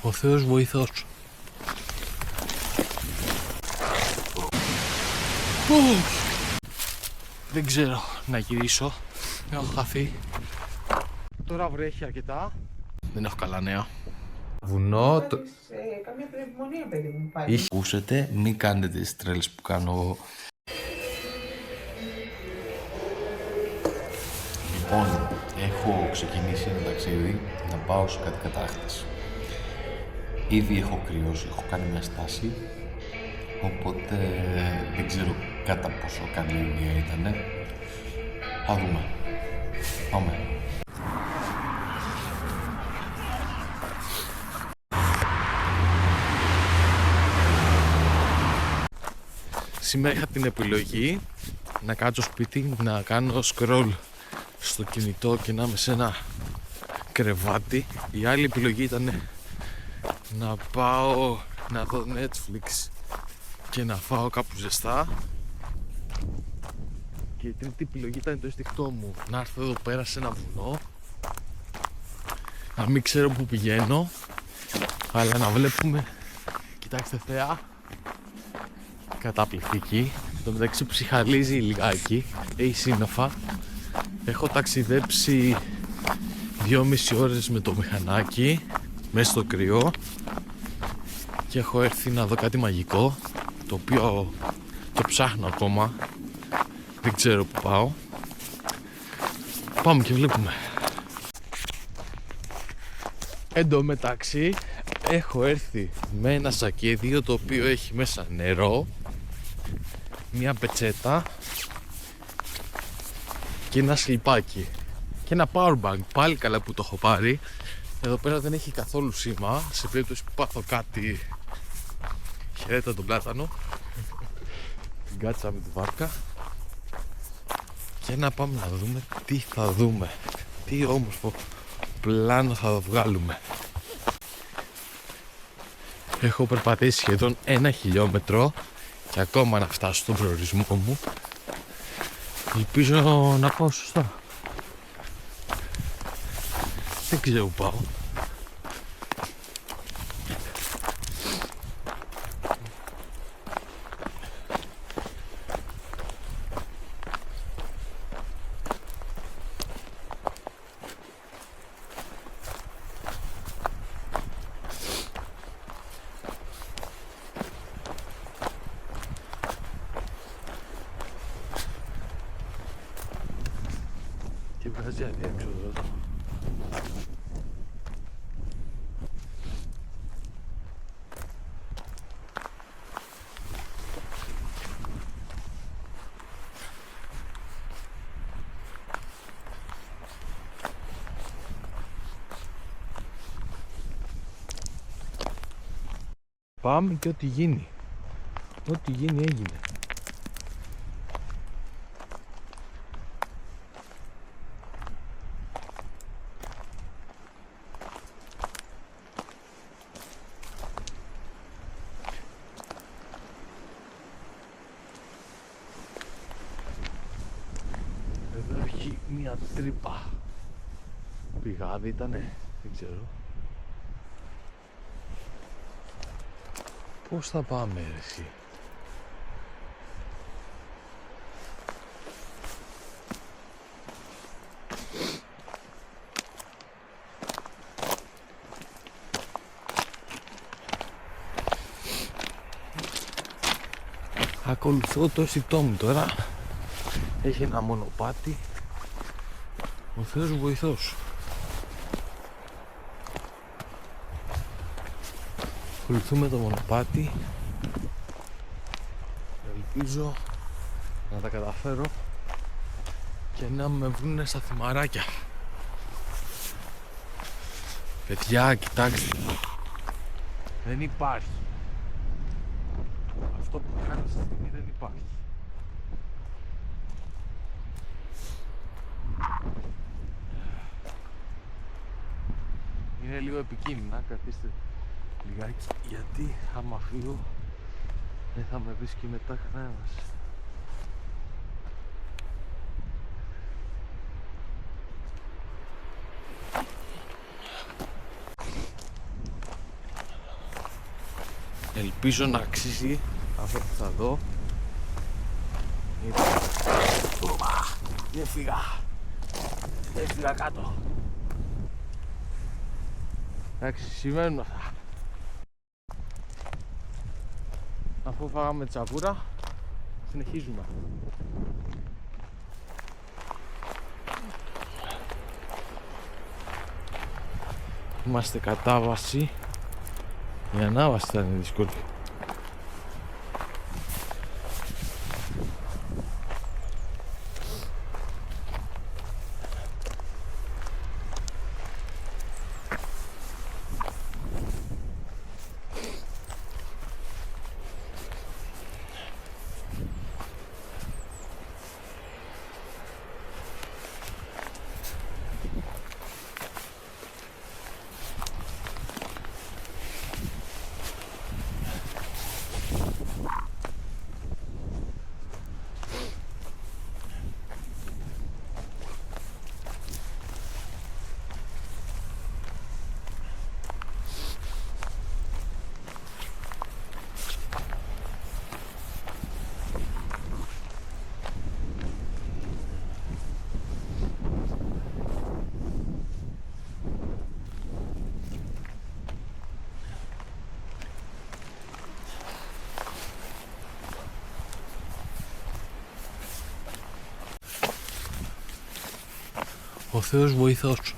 Ο Θεός βοηθός. Δεν ξέρω να γυρίσω. Έχω χαθεί. Τώρα βρέχει αρκετά. Δεν έχω καλά νέα. Βουνό. Καμία πνευμονία, παιδί μου, πάλι. Ακούσετε, μην κάνετε τις τρέλες που κάνω εγώ. Λοιπόν, έχω ξεκινήσει ένα ταξίδι να πάω σε κάτι κατάκτηση. Ήδη έχω κρυώσει, έχω κάνει μια στάση, οπότε δεν ξέρω κατά πόσο καλή ιδέα ήτανε. Θα δούμε. Πάμε. Σήμερα είχα την επιλογή να κάτσω σπίτι, να κάνω scroll στο κινητό και να είμαι σε ένα κρεβάτι. Η άλλη επιλογή ήταν να πάω να δω Netflix και να φάω κάπου ζεστά. Και η τρίτη επιλογή ήταν το αισθηκτό μου, να έρθω εδώ πέρα σε ένα βουνό, να μην ξέρω που πηγαίνω, αλλά να βλέπουμε. Κοιτάξτε θέα, καταπληκτική. Το μεταξύ ψυχαλίζει λιγάκι, έχει σύννεφα. Έχω ταξιδέψει 2,5 ώρες με το μηχανάκι μέσα στο κρυό και έχω έρθει να δω κάτι μαγικό, το οποίο το ψάχνω ακόμα, δεν ξέρω που πάω. Πάμε και βλέπουμε. Εν τω μεταξύ έχω έρθει με ένα σακίδιο το οποίο έχει μέσα νερό, μια πετσέτα και ένα σλιπάκι και ένα powerbank. Πάλι καλά που το έχω πάρει. Εδώ πέρα δεν έχει καθόλου σήμα, σε περίπτωση που πάθω κάτι. Χαιρέτα τον πλάτανο. Την κάτσα με τη βάρκα. Και να πάμε να δούμε τι θα δούμε, τι όμορφο πλάνο θα βγάλουμε. Έχω περπατήσει σχεδόν 1 χιλιόμετρο και ακόμα να φτάσω στον προορισμό μου. Ελπίζω να πάω σωστά. Δεν ξέρω που πάω. Και βγάζει αδιέξοδο εδώ. Πάμε και ό,τι γίνει. Ό,τι γίνει έγινε. Εδώ έχει μια τρύπα. Πηγάδι ήτανε, δεν ξέρω. Πώς θα πάμε ρε εσύ? Ακολουθώ το αισθητό μου τώρα. Έχει ένα μονοπάτι. Ο Θεός βοηθός. Ακολουθούμε το μονοπάτι. Ελπίζω να τα καταφέρω και να με βρούνε στα θυμαράκια. Παιδιά, κοιτάξτε. Δεν υπάρχει. Αυτό που κάνω στη στιγμή δεν υπάρχει. Είναι λίγο επικίνδυνα, καθίστε λιγάκι, γιατί άμα φύγω δεν θα με βρίσκει μετά κανένας. Ελπίζω να αξίζει αυτό που θα δω. Δεν φύγα κάτω. Εντάξει, σημαίνουν αυτά. Αφού φάγαμε τσαβούρα, συνεχίζουμε. Είμαστε κατάβαση. Η ανάβαση θα είναι δύσκολη. Ο Θεός βοηθός.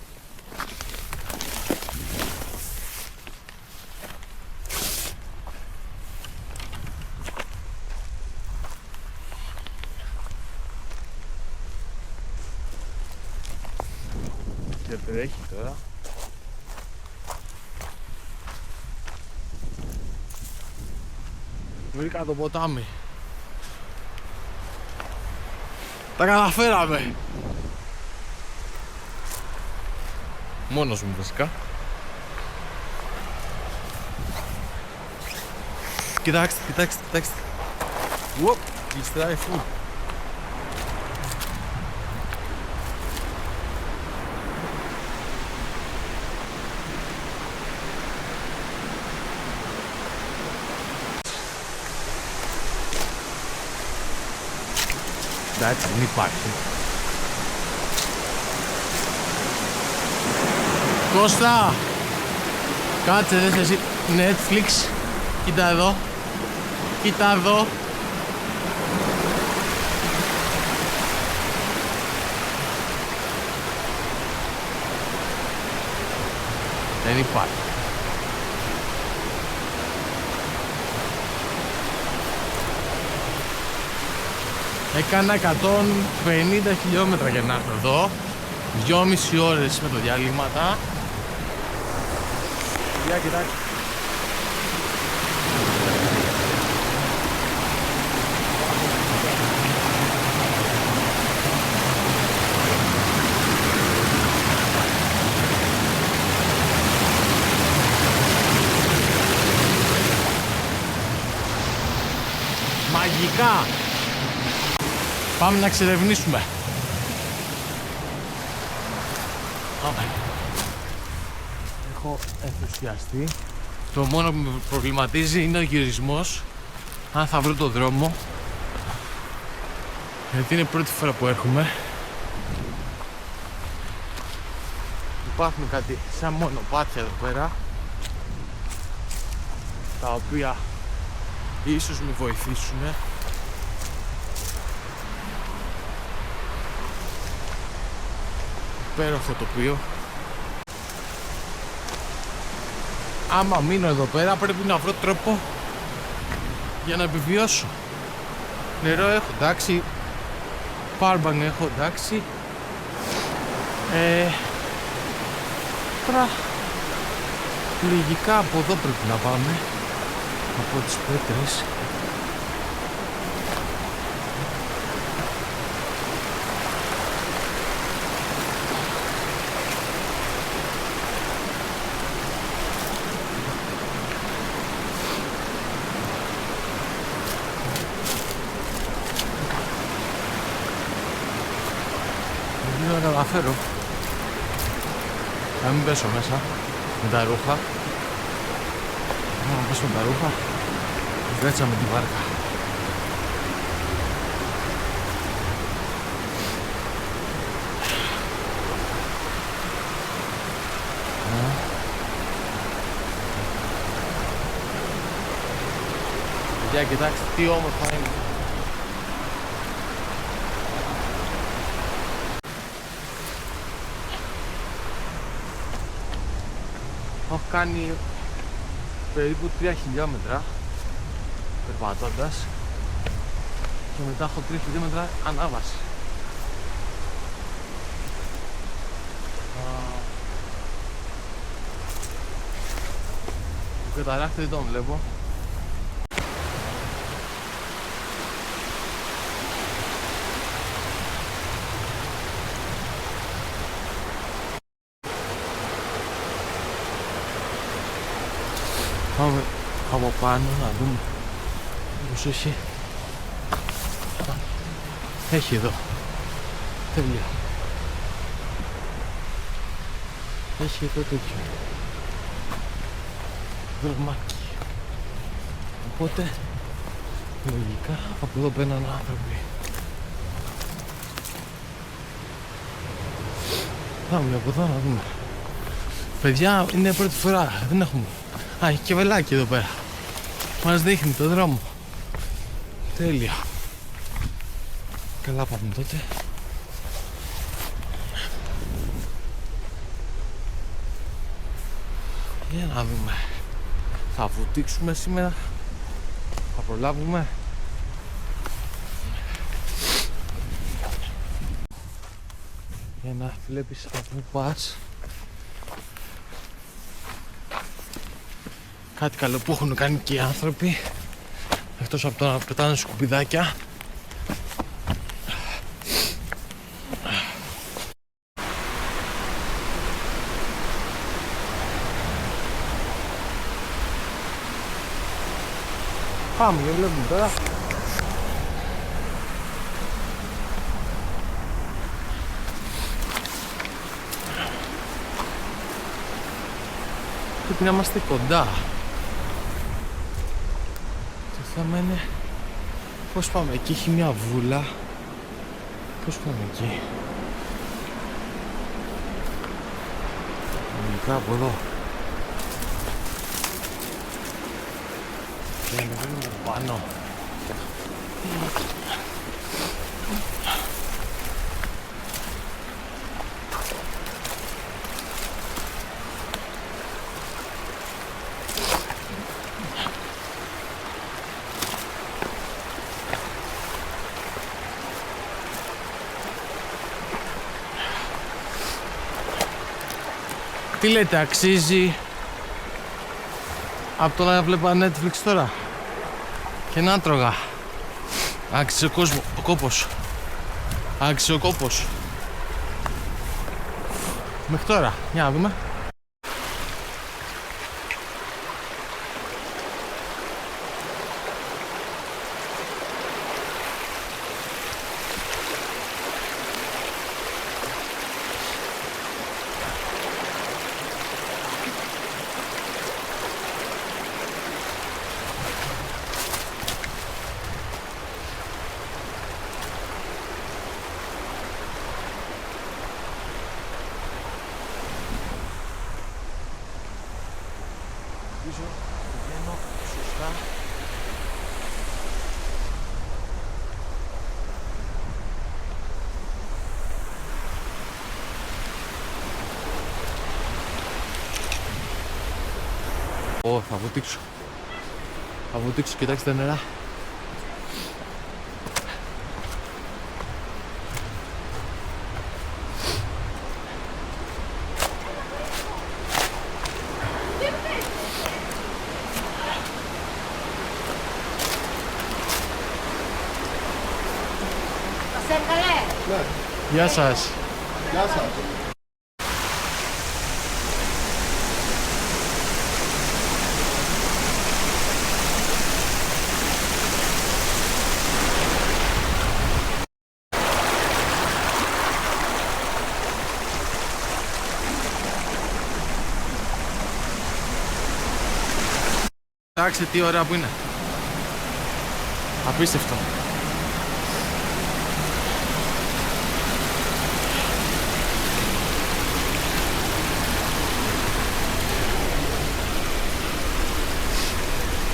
Και τρέχει τώρα. Βρήκα το ποτάμι. Τα καταφέραμε. Μόνος μου βασικά. Κοιτάξτε, κοιτάξτε, κοιτάξτε. Ουοπ, γλιστράει φουλ. Εντάξει, δεν υπάρχει. Κώστα! Κάτσε, δες εσύ Netflix. Κοίτα εδώ. Κοίτα εδώ. Δεν υπάρχει. Έκανα 150 χιλιόμετρα για να έρθω εδώ. 2,5 ώρες με το διαλύματα. Για κοιτάξτε. Μαγικά! Πάμε να εξερευνήσουμε. Πάμε. Έχω ενθουσιαστεί. Το μόνο που με προβληματίζει είναι ο γυρισμός. Αν θα βρω το δρόμο. Γιατί είναι η πρώτη φορά που έρχομαι. Υπάρχουν κάτι σαν μονοπάτια εδώ πέρα, τα οποία ίσως με βοηθήσουν. Υπέροχο τοπίο. Άμα μείνω εδώ πέρα πρέπει να βρω τρόπο για να επιβιώσω. Νερό έχω, εντάξει. Powerbank έχω, εντάξει. Τώρα λογικά από εδώ πρέπει να πάμε, από τις πέτρες. Δεν θα καταφέρω. Να μην πέσω μέσα με τα ρούχα. Να πέσω με τα ρούχα. Κάτσαμε τη βάρκα. Για κοιτάξτε τι όμορφα είναι. Έχω κάνει περίπου 3 χιλιόμετρα περπατώντας και μετά έχω 3 χιλιόμετρα ανάβαση. Το καταράκτη δεν τον βλέπω. Πάμε από πάνω να δούμε πως έχει. Έχει εδώ. Τέλεια. Έχει εδώ τέτοιο δρομάκι. Οπότε λογικά από εδώ μπαίνουν άνθρωποι. Πάμε από εδώ να δούμε. Παιδιά, είναι πρώτη φορά. Δεν έχουμε. Α, έχει και βελάκι εδώ πέρα. Μας δείχνει το δρόμο. Τέλεια. Καλά πάμε τότε. Για να δούμε. Θα βουτήξουμε σήμερα. Θα προλάβουμε. Για να βλέπεις από πού πας. Κάτι καλό που έχουν κάνει και οι άνθρωποι, εκτός από το να πετάνε σκουπιδάκια. Πάμε και βλέπουμε τώρα. Πρέπει να είμαστε κοντά. Το θέμα είναι πώς πάμε εκεί. Έχει μια βούλα. Πώς πάμε εκεί. Λογικά από εδώ. Και ανεβαίνουμε πάνω. Τι λέτε, αξίζει από το να βλέπα Netflix τώρα και να τρώγα? Άξιζε ο κόσμο, ο κόπος. Άξιζε ο κόπος. Μέχρι τώρα, για να δούμε. Πηγαίνω σωστά. Θα βουτήξω. Θα βουτήξω, κοιτάξτε τα νερά. Γεια σας. Γεια σας. Κοιτάξτε τι ωραία που είναι. Απίστευτο.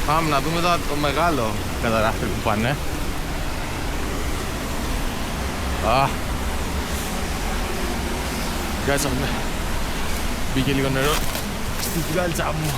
Πάμε να δούμε τώρα το μεγάλο καταράχτη που πάνε. Κάτσαμε. Μπήκε λίγο νερό στην κάλτσα μου.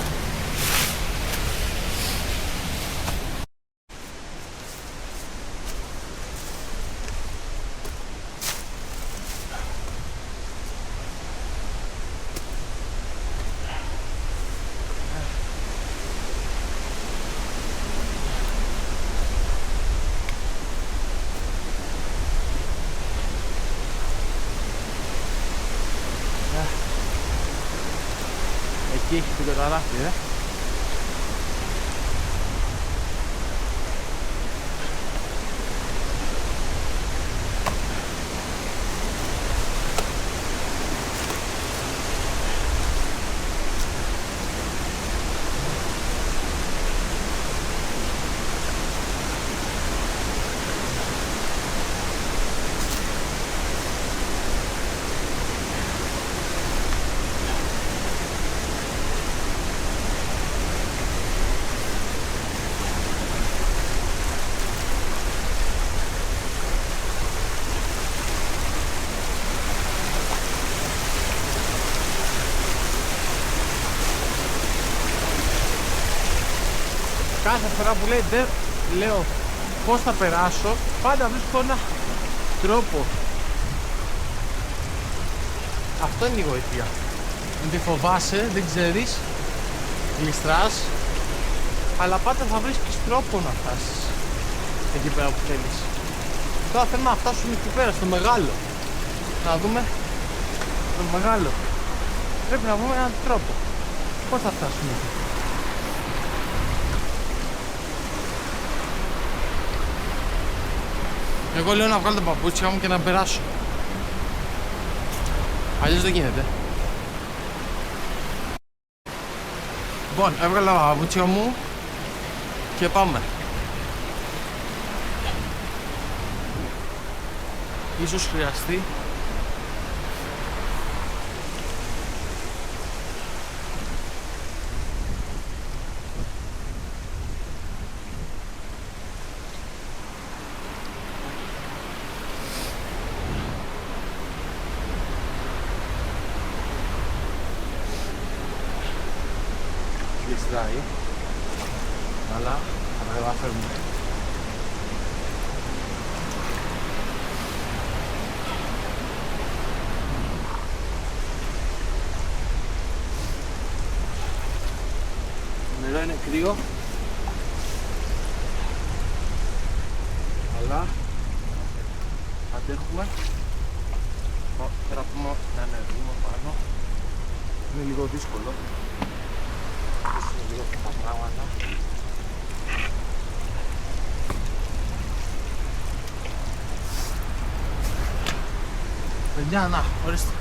Εκεί έχει την καταράχτη, Κάθε φορά που λέω πώς θα περάσω, πάντα βρίσκω ένα τρόπο. Αυτό είναι η γοητεία. Δεν φοβάσαι, δεν ξέρεις, γλιστράς, αλλά πάντα θα βρίσκεις τρόπο να φτάσεις εκεί πέρα που θέλεις. Τώρα θέλουμε να φτάσουμε εκεί πέρα, στο μεγάλο. Να δούμε το μεγάλο. Πρέπει να βρούμε έναν τρόπο. Πώς θα φτάσουμε εκεί. Εγώ λέω να βγάλω τα παπούτσια μου και να περάσω. Αλλιώς δεν γίνεται. Λοιπόν, έβγαλα τα παπούτσια μου και πάμε. Ίσως χρειαστεί αλλά θα τα καταφέρουμε. Το νερό είναι κρύο, αλλά αντέχουμε. Τώρα πούμε να ανεβούμε πάνω. Είναι λίγο δύσκολο. Λίγο τα πράγματα. Παιδιά, να, ορίστε.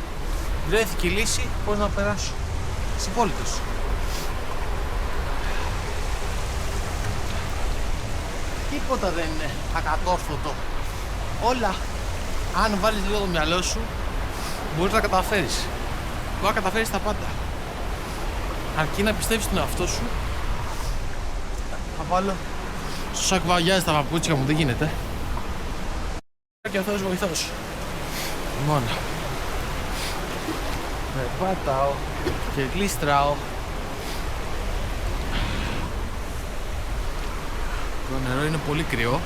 Βρέθηκε η λύση πώς να περάσω. Συμπόλυτος. Τίποτα δεν είναι ακατόρθωτο. Όλα, αν βάλεις λίγο το μυαλό σου, μπορείς να καταφέρεις. Μπορεί να καταφέρεις τα πάντα. Αρκεί να πιστεύεις στον εαυτό σου. Θα βάλω στο σάκο βαγιάζει τα παπούτσια μου, δεν γίνεται. Και ο Θεός βοηθός. Μόνο. Πατάω και γλιστράω. Το νερό είναι πολύ κρυό.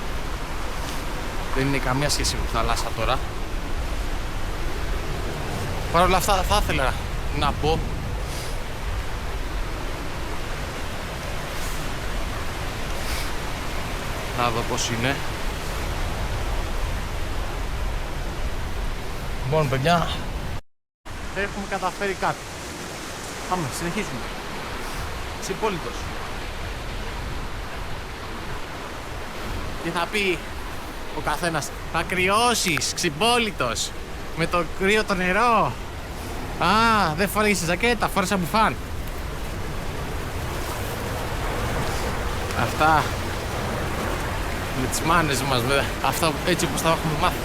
Δεν είναι καμία σχέση με τη θάλασσα τώρα. Παρ' όλα αυτά θα ήθελα να πω να δω πως είναι. Λοιπόν, παιδιά, έχουμε καταφέρει κάτι. Πάμε, συνεχίζουμε. Συμπόλυτος. Τι θα πει ο καθένας? Θα κρυώσεις, ξυπόλυτος. Με το κρύο το νερό. Α, δεν φορέγες ζακέτα, φόρεσα μπουφάν. Αυτά. Με τις μάνες μας βέβαια. Αυτά έτσι όπως τα έχουμε μάθει.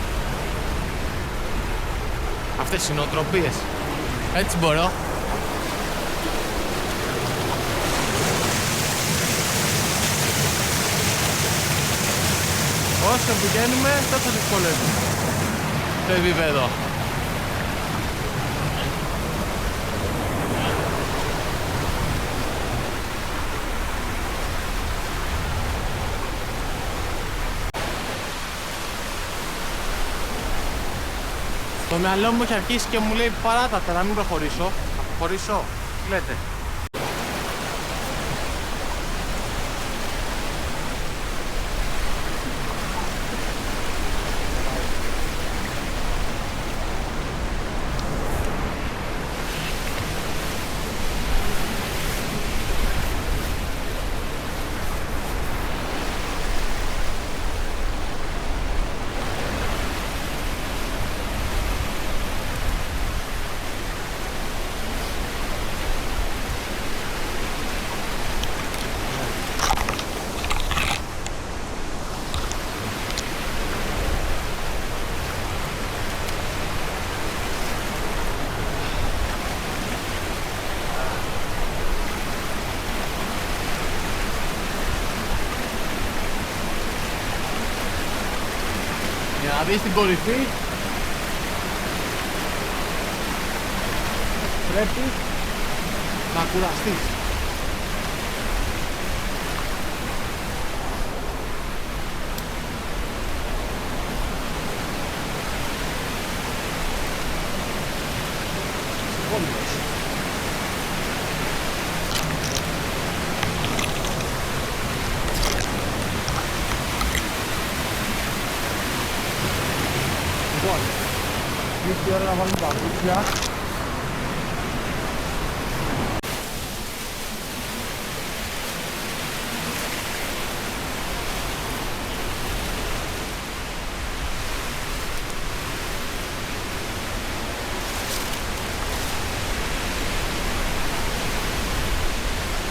Αυτές οι νοοτροπίες. Έτσι μπορώ. Όσο πηγαίνουμε τόσο δυσκολεύουμε το επίπεδο. Το μυαλό μου έχει αρχίσει και μου λέει παράτατα να μην προχωρήσω. Να προχωρήσω, τι λέτε? Για να δεις την κορυφή πρέπει να κουραστείς. Λοιπόν, ήρθε η ώρα να βάλουμε παπούτσια.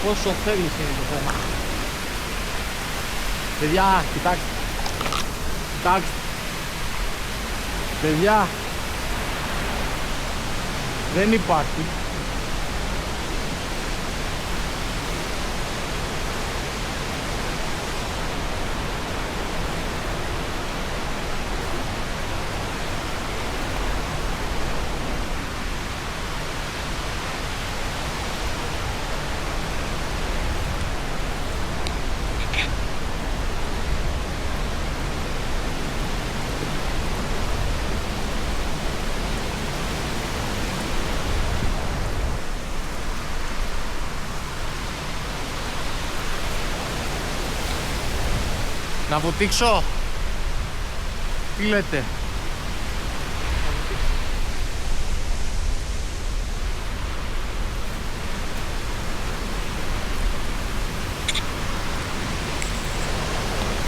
Πόσο θέλεις είναι το θέμα. Παιδιά, κοιτάξτε. Κοιτάξτε. Παιδιά, δεν υπάρχει. Να βοτήξω. Τι λέτε?